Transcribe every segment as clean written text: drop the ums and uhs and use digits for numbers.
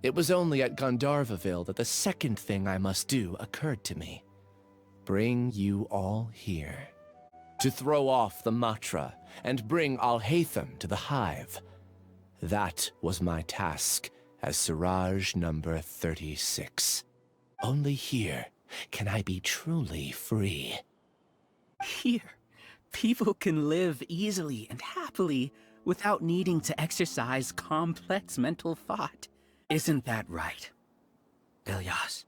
It was only at Gandharvaville that the second thing I must do occurred to me. Bring you all here. To throw off the Matra and bring Alhacén to the hive. That was my task as Siraj number 36. Only here can I be truly free. Here, people can live easily and happily without needing to exercise complex mental thought. Isn't that right, Ilyas?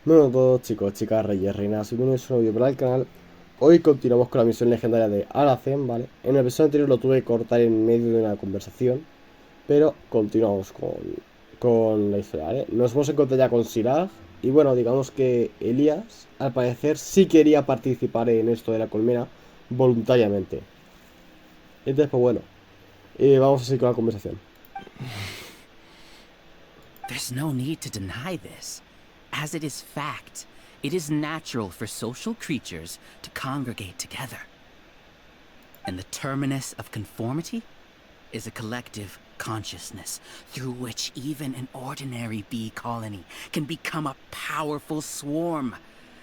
Bueno a todos chicos, chicas, reyes, reinas, bienvenidos a un nuevo vídeo para el canal. Hoy continuamos con la misión legendaria de Alhacén, ¿vale? En el episodio anterior lo tuve que cortar en medio de una conversación, pero continuamos con la historia, ¿vale? Nos hemos encontrado ya con Siraj y bueno, digamos que Elías, al parecer, sí quería participar en esto de la colmena voluntariamente. Entonces, pues bueno, vamos a seguir con la conversación. There's no need to deny this. As it is fact, it is natural for social creatures to congregate together. And the terminus of conformity is a collective consciousness through which even an ordinary bee colony can become a powerful swarm.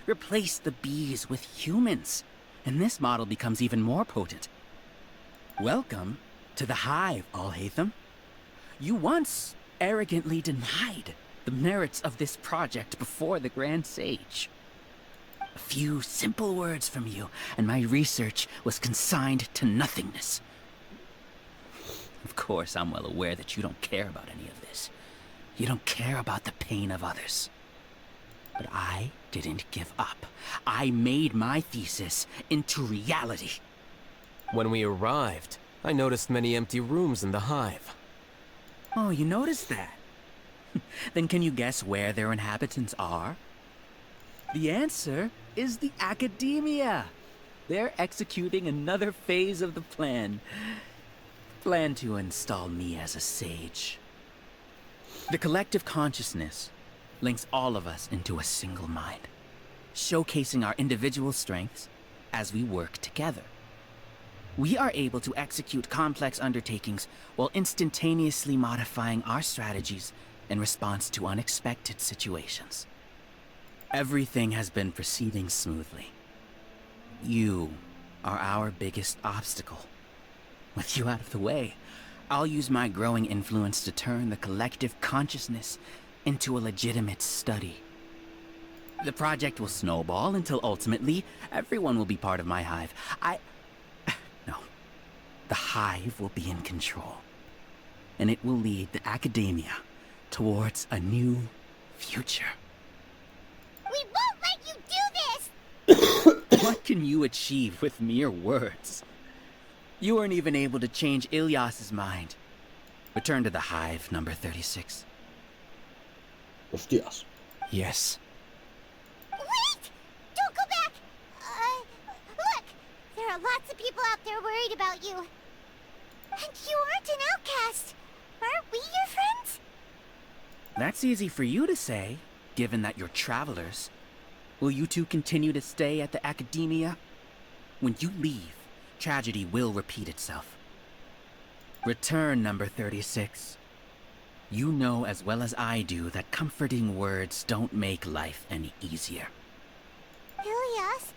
Replace the bees with humans, and this model becomes even more potent. Welcome to the hive, Alhacén. You once arrogantly denied the merits of this project before the Grand Sage. A few simple words from you, and my research was consigned to nothingness. Of course, I'm well aware that you don't care about any of this. You don't care about the pain of others. But I didn't give up. I made my thesis into reality. When we arrived, I noticed many empty rooms in the hive. Oh, you noticed that? Then can you guess where their inhabitants are? The answer is the academia. They're executing another phase of the plan. Plan to install me as a sage. The collective consciousness links all of us into a single mind, showcasing our individual strengths as we work together. We are able to execute complex undertakings while instantaneously modifying our strategies in response to unexpected situations. Everything has been proceeding smoothly. You are our biggest obstacle. With you out of the way, I'll use my growing influence to turn the collective consciousness into a legitimate study. The project will snowball until ultimately everyone will be part of my hive. No. The hive will be in control. And it will lead the academia towards a new future. We won't let you do this! What can you achieve with mere words? You weren't even able to change Ilyas's mind. Return to the hive, number 36. Hostias. Yes. Wait! Don't go back! Look! There are lots of people out there worried about you. And you aren't an outcast. Aren't we your friends? That's easy for you to say, given that you're travelers. Will you two continue to stay at the academia? When you leave, tragedy will repeat itself. Return, number 36. You know as well as I do that comforting words don't make life any easier. Ilyas?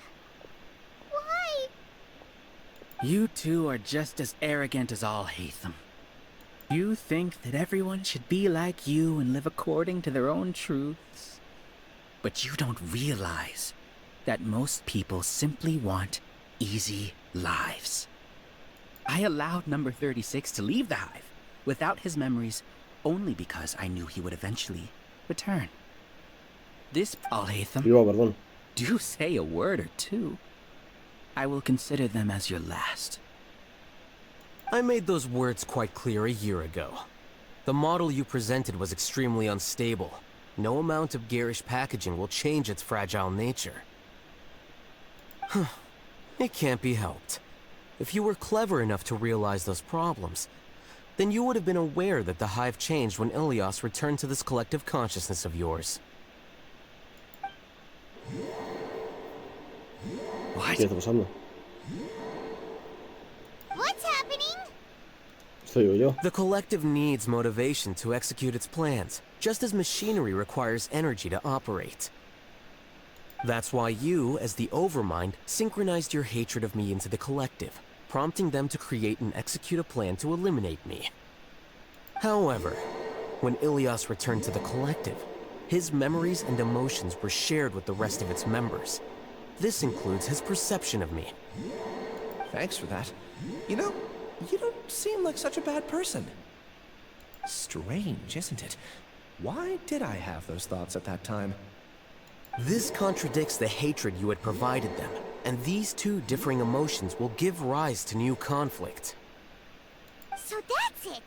Why? You two are just as arrogant as Alhacén. You think that everyone should be like you and live according to their own truths. But you don't realize that most people simply want easy lives. I allowed number 36 to leave the hive without his memories only because I knew he would eventually return. This, Alhacén, Perdón. do say a word or two. I will consider them as your last. I made those words quite clear a year ago. The model you presented was extremely unstable. No amount of garish packaging will change its fragile nature. It can't be helped. If you were clever enough to realize those problems, then you would have been aware that the hive changed when Ilyas returned to this collective consciousness of yours. ¿Qué está pasando? What's happening? Soy yo. The collective needs motivation to execute its plans, just as machinery requires energy to operate. That's why you, as the Overmind, synchronized your hatred of me into the collective, prompting them to create and execute a plan to eliminate me. However, when Ilias returned to the collective, his memories and emotions were shared with the rest of its members. This includes his perception of me. Thanks for that. You know, you don't seem like such a bad person. Strange, isn't it? Why did I have those thoughts at that time? This contradicts the hatred you had provided them, and these two differing emotions will give rise to new conflict. So that's it.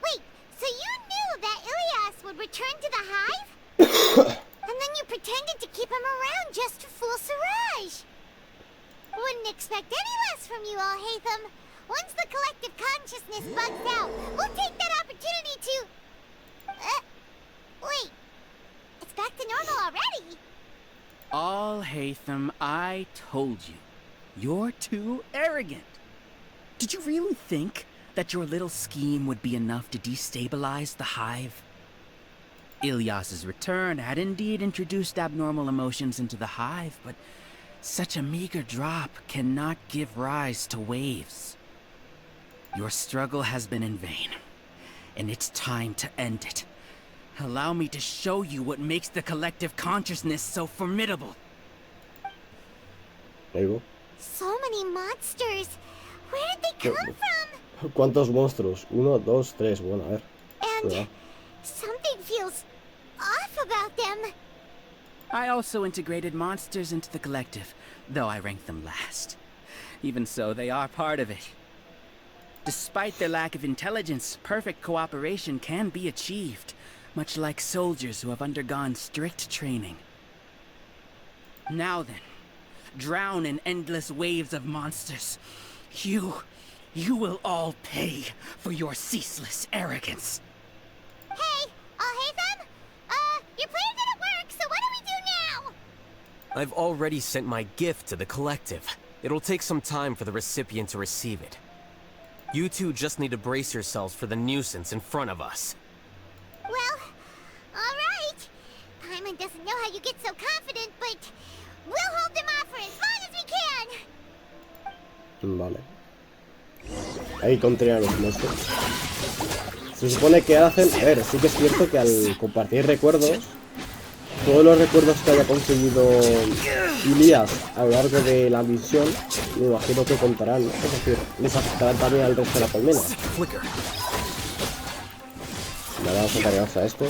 Wait, so you knew that Ilias would return to the hive? And then you pretended to keep him around just to fool Siraj. Wouldn't expect any less from you, Alhacén. Once the collective consciousness bugs out, we'll take that opportunity to... wait. It's back to normal already. Alhacén, I told you. You're too arrogant. Did you really think that your little scheme would be enough to destabilize the hive? Ilias's return had indeed introduced abnormal emotions into the hive, but such a meager drop cannot give rise to waves. Your struggle has been in vain, and it's time to end it. Allow me to show you what makes the collective consciousness so formidable. Ahí So many monsters. Where did they come from? ¿Cuántos monstruos? 1, 2, 3. Bueno, a ver. And Cuidado. something feels off about them. I also integrated monsters into the collective, though I ranked them last. Even so, they are part of it. Despite their lack of intelligence, perfect cooperation can be achieved, much like soldiers who have undergone strict training. Now then, drown in endless waves of monsters. You will all pay for your ceaseless arrogance. Hey, Alhacén? Your plan didn't work, so what do we do now? I've already sent my gift to the collective. It'll take some time for the recipient to receive it. You two just need to brace yourselves for the nuisance in front of us. Well, alright. Paimon doesn't know how you get so confident, but we'll hold them off for as long as we can. Vale. Ahí contra los monstruos. Se supone que hacen... A ver, sí que es cierto que al compartir recuerdos, todos los recuerdos que haya conseguido Ilias a lo largo de la misión, me imagino que contarán, ¿no? Es decir, les afectarán también al resto de la colmena. Vale, vamos a cargarnos a esto.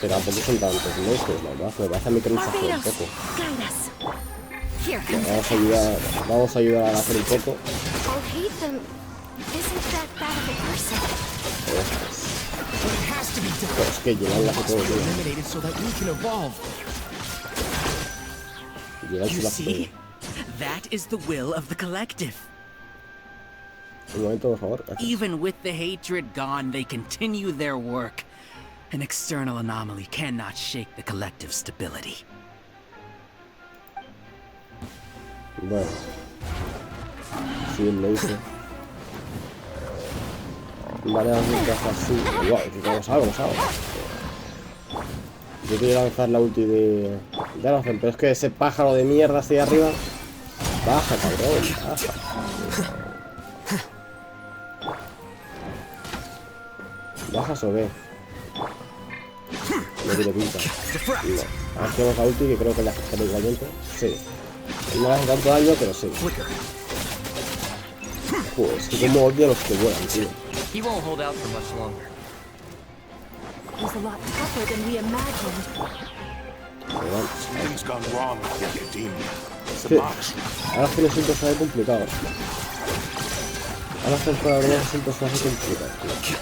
Pero tampoco son tantos monstruos, la verdad. Me parece a mí que nos hace un poco. Vamos a ayudar a hacer un poco. Pero es que llegan las todo. You see, that is the will of the collective. Un momento, por favor. Gracias. Even with the hatred gone, they continue their work. An external anomaly cannot shake the collective's stability. Bueno. Sí, lo hice. Vale, vamos a hacer así. Wow, vamos algo. Yo quería lanzar la ulti de Alhacén, pero es que ese pájaro de mierda hacia arriba. Baja, cabrón, baja. ¿Bajas o qué? No tiene pinta. No. Hacemos la ulti que creo que le afectará igualmente. Sí. No le hace tanto daño, pero sí. Joder, es que como odio a los que vuelan, tío. He won't hold out for much longer. He's a lot tougher than we imagined. Something's gone wrong with the academia. Es que ahora es un personaje complicado. Ahora por la verdad es un personaje complicado, tío.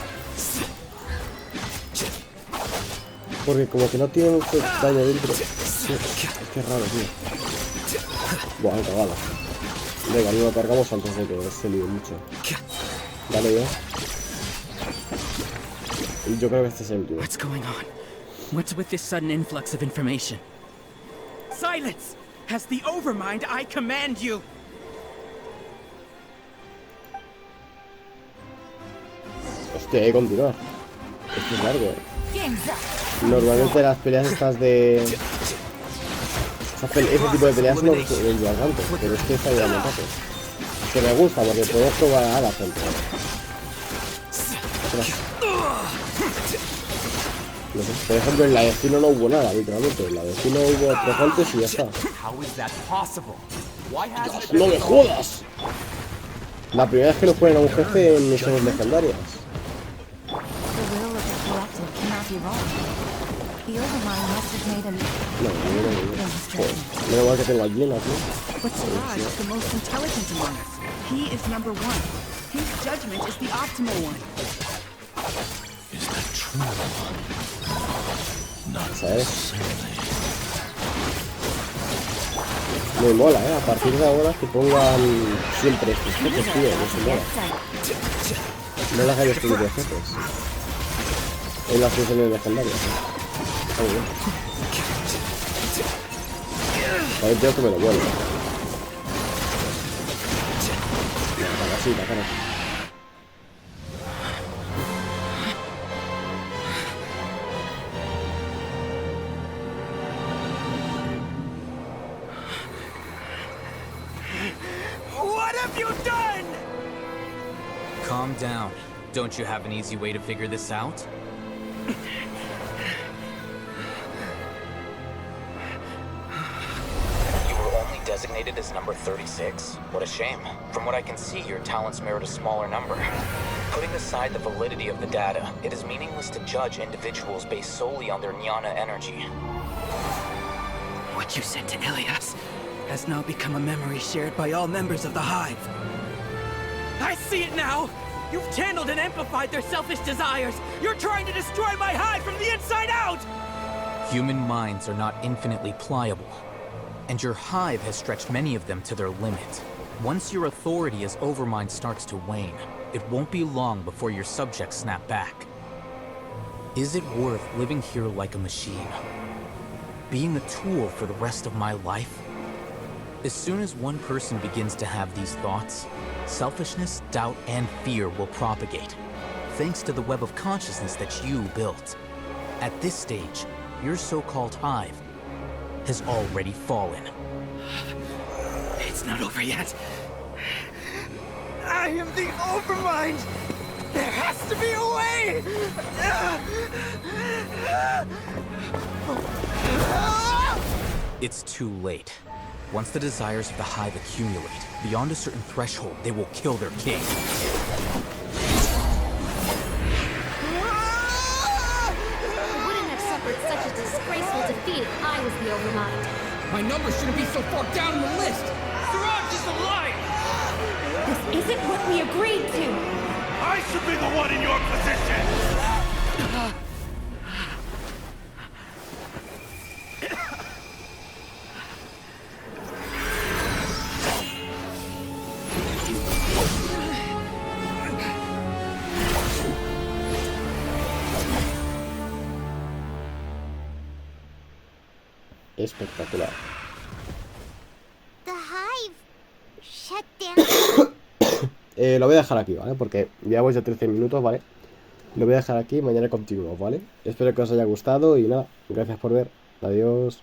Porque como que no tiene mucho daño dentro. Es que es raro, tío. Buah, cagada. Venga, no lo cargamos antes de que se líe mucho. Dale ya. Y yo creo que este es el último. What's going on? What's with this sudden influx of information? Silence! As the Overmind, I command you! que continuar. Esto es largo, Normalmente las peleas estas de... ese tipo de peleas no son largantes, pero es que esta ya me toque. Que me gusta porque puedo probar a la gente. No sé, por ejemplo, en la vecino no hubo nada, literalmente. En la vecino hubo 3 golpes y ya está. ¡No me jodas! La primera vez que nos ponen a un jefe en misiones legendarias. No, joder, menos mal que tengo al lleno aquí. But Siraj is the most intelligent among us. He is number one. His judgment is the optimal one. Is that true? Not ¿Sabes? Me mola, a partir de ahora que pongan siempre estos jefes, tío, no se mola. No las hay estos de jefes. En las misiones legendarias, Está muy bien. También tengo que me lo vuelvo. La cara así. What have you done? Calm down. Don't you have an easy way to figure this out? Designated as number 36? What a shame. From what I can see, your talents merit a smaller number. Putting aside the validity of the data, it is meaningless to judge individuals based solely on their jnana energy. What you said to Ilias has now become a memory shared by all members of the Hive. I see it now! You've channeled and amplified their selfish desires! You're trying to destroy my Hive from the inside out! Human minds are not infinitely pliable. And your hive has stretched many of them to their limit. Once your authority as Overmind starts to wane, it won't be long before your subjects snap back. Is it worth living here like a machine? Being a tool for the rest of my life? As soon as one person begins to have these thoughts, selfishness, doubt, and fear will propagate, thanks to the web of consciousness that you built. At this stage, your so-called hive has already fallen. It's not over yet. I am the Overmind! There has to be a way! It's too late. Once the desires of the Hive accumulate, beyond a certain threshold, they will kill their king. Such a disgraceful defeat if I was the Overmind. My number shouldn't be so far down the list! Siraj is a liar! This isn't what we agreed to! I should be the one in your position! Espectacular. The Hive shut down. Lo voy a dejar aquí, ¿vale? Porque llevamos ya 13 minutos, ¿vale? Lo voy a dejar aquí, mañana continúo, ¿vale? Espero que os haya gustado y nada, gracias por ver. Adiós.